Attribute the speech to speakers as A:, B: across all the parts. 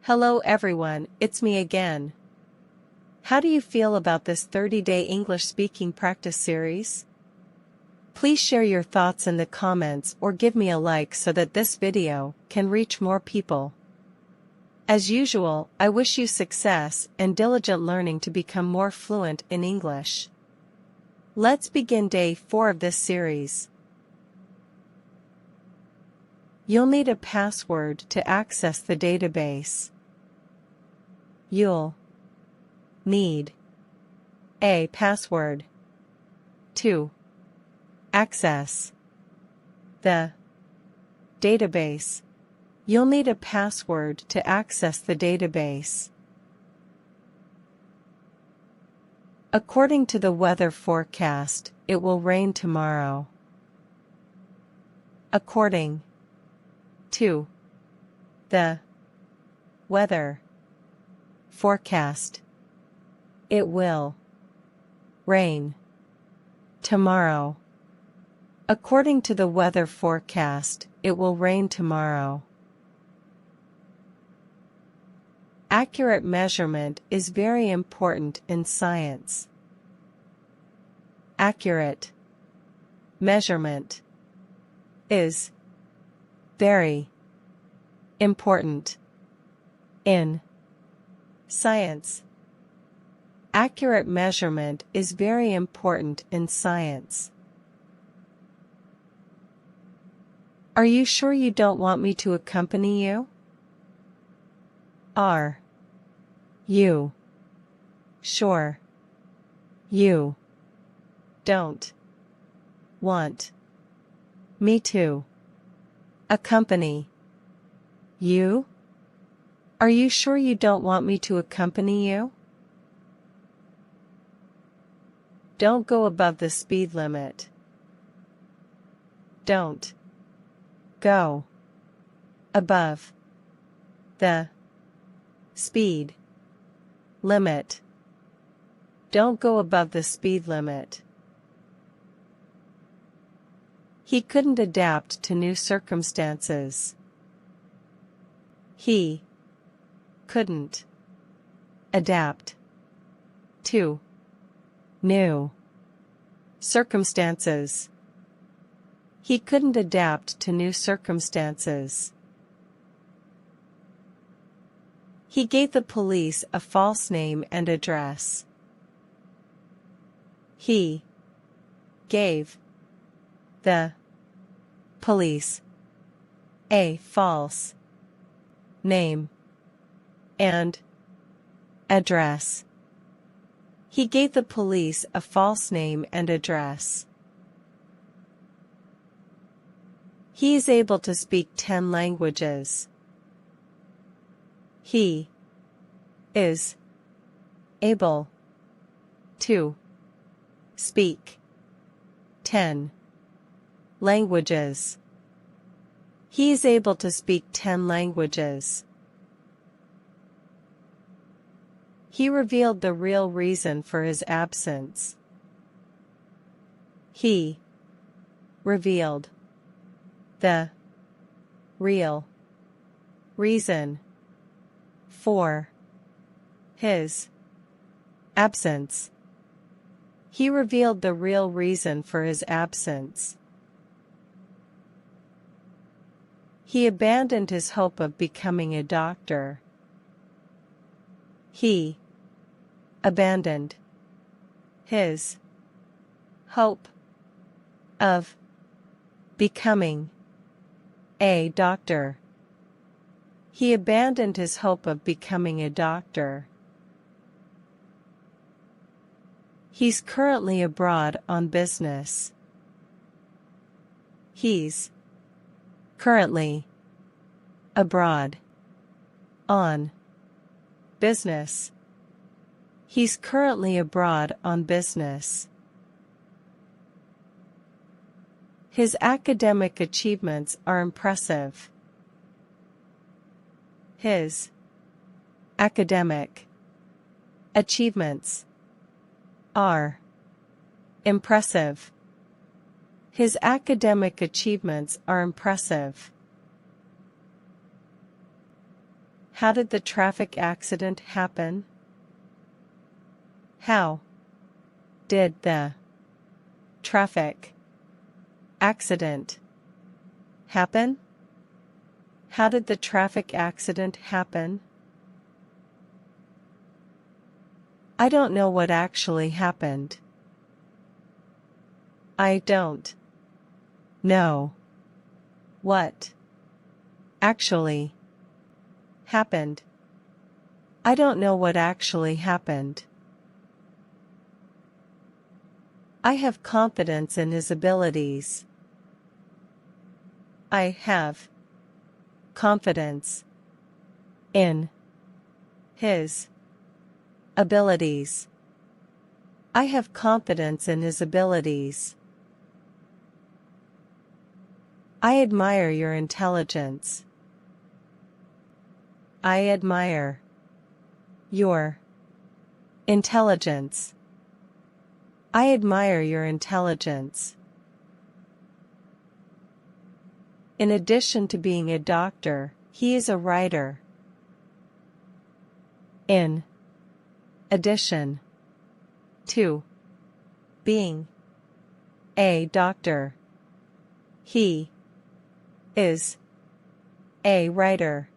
A: Hello everyone, it's me again. How do you feel about this 30-day English speaking practice series? Please share your thoughts in the comments or give me a like so that this video can reach more people. As usual, I wish you success and diligent learning to become more fluent in English. Let's begin day 4 of this series. You'll need a password to access the database. You'll need a password to access the database. You'll need a password to access the database. According to the weather forecast, it will rain tomorrow. According to the weather forecast, it will rain tomorrow. According to the weather forecast, it will rain tomorrow. Accurate measurement is very important in science. Accurate measurement is very important in science. Accurate measurement is very important in science. Are you sure you don't want me to accompany you? Are you sure you don't want me to accompany you? Are you sure you don't want me to accompany you? Don't go above the speed limit. Don't go above the speed limit. Don't go above the speed limit. He couldn't adapt to new circumstances. He couldn't adapt to new circumstances. He couldn't adapt to new circumstances. He gave the police a false name and address. He gave the police a false name and address. He gave the police a false name and address. He is able to speak 10 languages. He is able to speak 10 languages. He is able to speak 10 languages. He revealed the real reason for his absence. He revealed the real reason for his absence. He revealed the real reason for his absence. He abandoned his hope of becoming a doctor. He abandoned his hope of becoming a doctor. He abandoned his hope of becoming a doctor. He's currently abroad on business. He's currently abroad on business. He's currently abroad on business. His academic achievements are impressive. His academic achievements are impressive. His academic achievements are impressive. How did the traffic accident happen? How did the traffic accident happen? How did the traffic accident happen? I don't know what actually happened. I don't know what actually happened. I don't know what actually happened. I have confidence in his abilities. I have confidence in his abilities. I have confidence in his abilities. I admire your intelligence. I admire your intelligence. I admire your intelligence. In addition to being a doctor, he is a writer. In addition to being a doctor, he is a writer.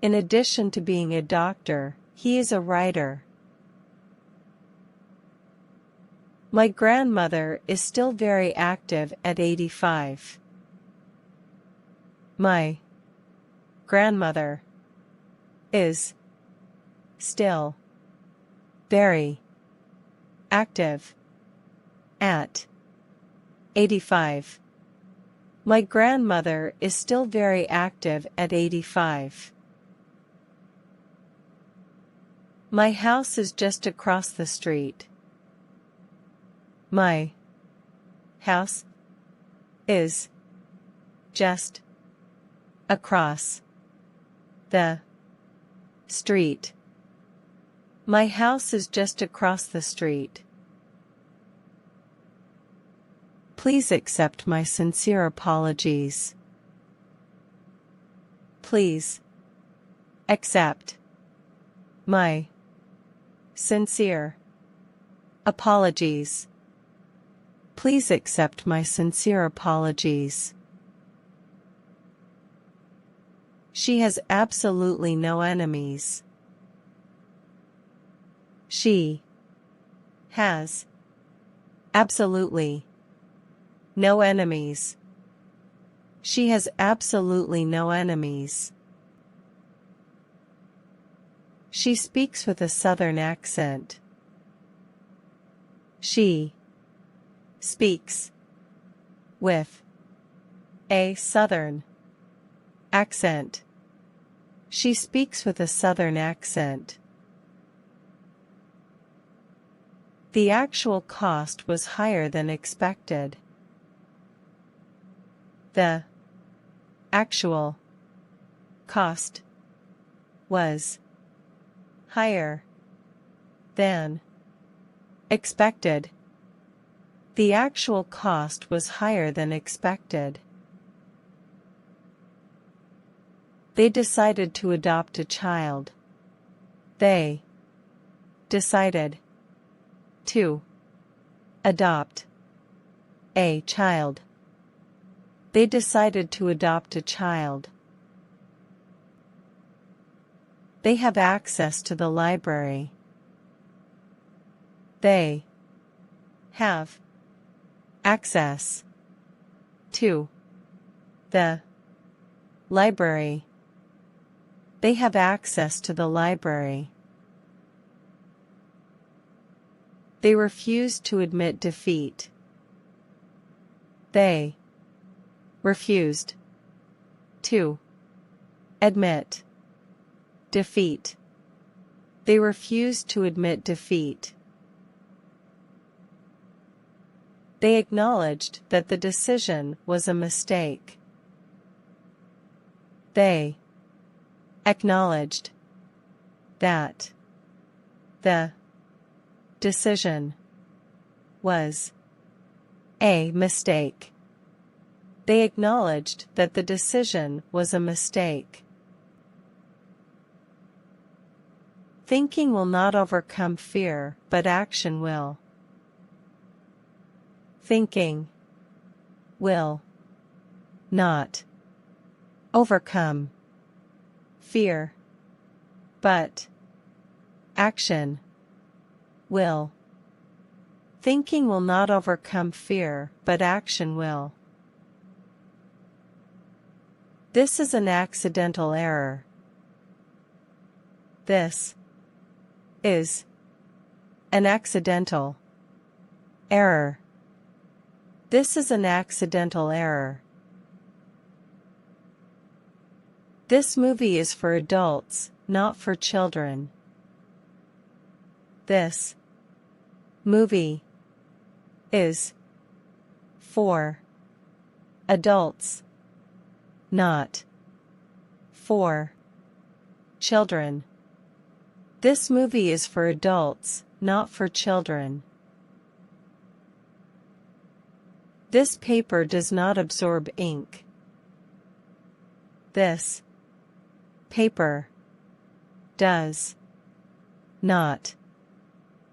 A: In addition to being a doctor, he is a writer. My grandmother is still very active at 85. My grandmother is still very active at 85. My grandmother is still very active at 85. My house is just across the street. My house is just across the street. My house is just across the street. Please accept my sincere apologies. Please accept my sincere apologies. Please accept my sincere apologies. She has absolutely no enemies. She has absolutely no enemies. She has absolutely no enemies. She speaks with a southern accent. She speaks with a southern accent. She speaks with a southern accent. The actual cost was higher than expected. The actual cost was higher than expected. The actual cost was higher than expected. They decided to adopt a child. They decided to adopt a child. They decided to adopt a child. They have access to the library. They have access to the library. They have access to the library. They refuse to admit defeat. They refused to admit defeat. They refused to admit defeat. They acknowledged that the decision was a mistake. They acknowledged that the decision was a mistake. They acknowledged that the decision was a mistake. Thinking will not overcome fear, but action will. Thinking will not overcome fear, but action will. Thinking will not overcome fear, but action will. This is an accidental error. This is an accidental error. This is an accidental error. This movie is for adults, not for children. This movie is for adults, not for children. This movie is for adults, not for children. This paper does not absorb ink. This paper does not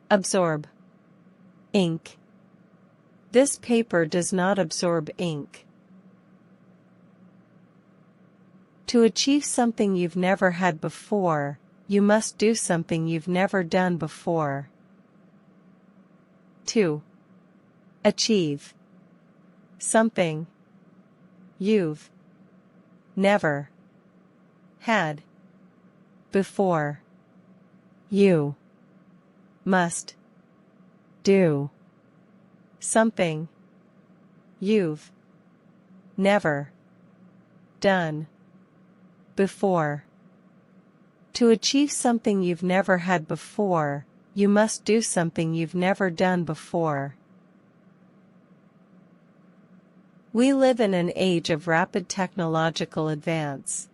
A: absorb ink. This paper does not absorb ink. To achieve something you've never had before, you must do something you've never done before. To achieve something you've never had before, you must do something you've never done before. To achieve something you've never had before, you must do something you've never done before. We live in an age of rapid technological advance.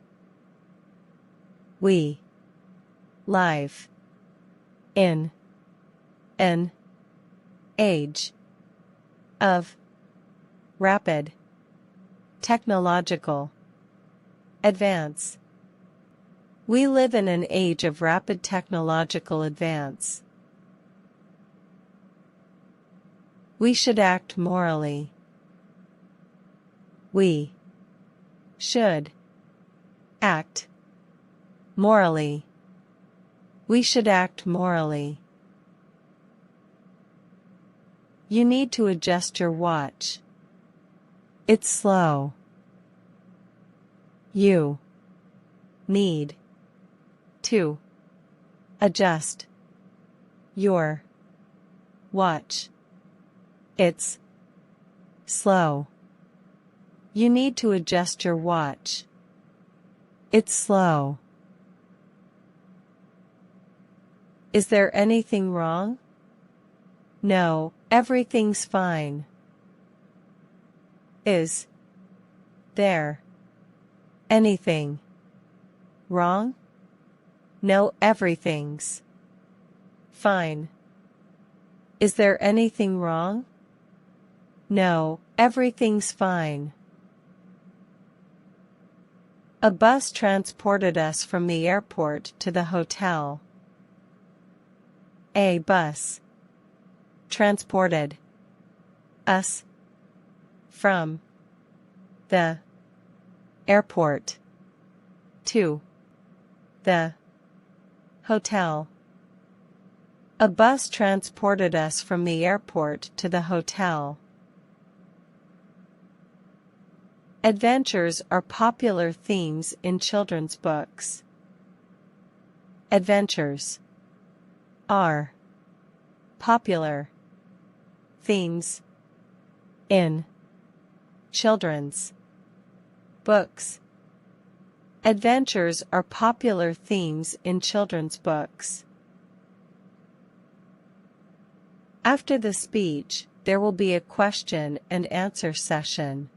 A: We live in an age of rapid technological advance. We live in an age of rapid technological advance. We should act morally. We should act morally. We should act morally. You need to adjust your watch. It's slow. You need to adjust your watch. It's slow. You need to adjust your watch. It's slow. Is there anything wrong? No, everything's fine. Is there anything wrong? No, everything's fine. Is there anything wrong? No, everything's fine. A bus transported us from the airport to the hotel. A bus transported us from the airport to the hotel. A bus transported us from the airport to the hotel. Adventures are popular themes in children's books. Adventures are popular themes in children's books. Adventures are popular themes in children's books. After the speech, there will be a question and answer session.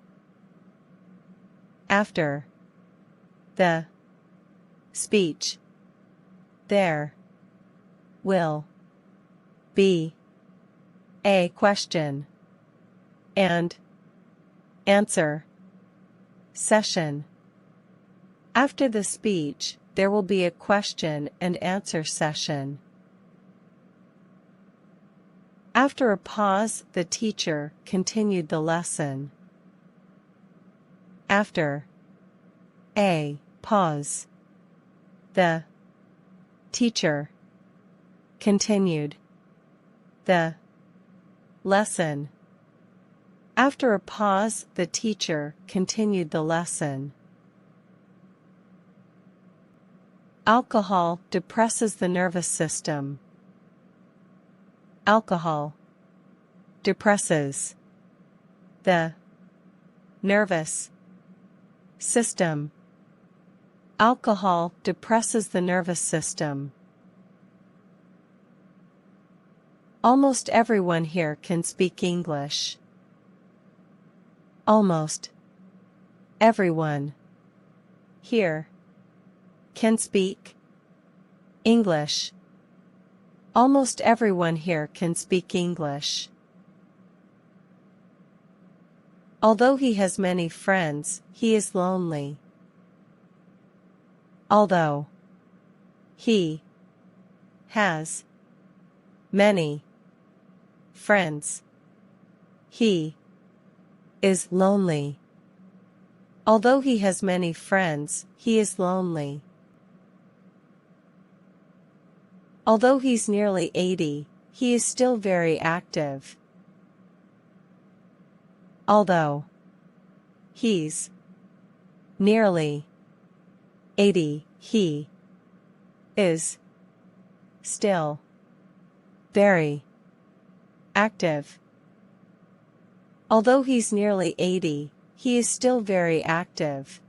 A: After the speech, there will be a question and answer session. After the speech, there will be a question and answer session. After a pause, the teacher continued the lesson. After a pause, the teacher continued the lesson. After a pause, the teacher continued the lesson. Alcohol depresses the nervous system. Alcohol depresses the nervous system. Alcohol depresses the nervous system. Almost everyone here can speak English. Almost everyone here can speak English. Almost everyone here can speak English. Although he has many friends, he is lonely. Although he has many friends, he is lonely. Although he has many friends, he is lonely. Although he's nearly 80, he is still very active. Although he's nearly 80, he is still very active. Although he's nearly 80, he is still very active.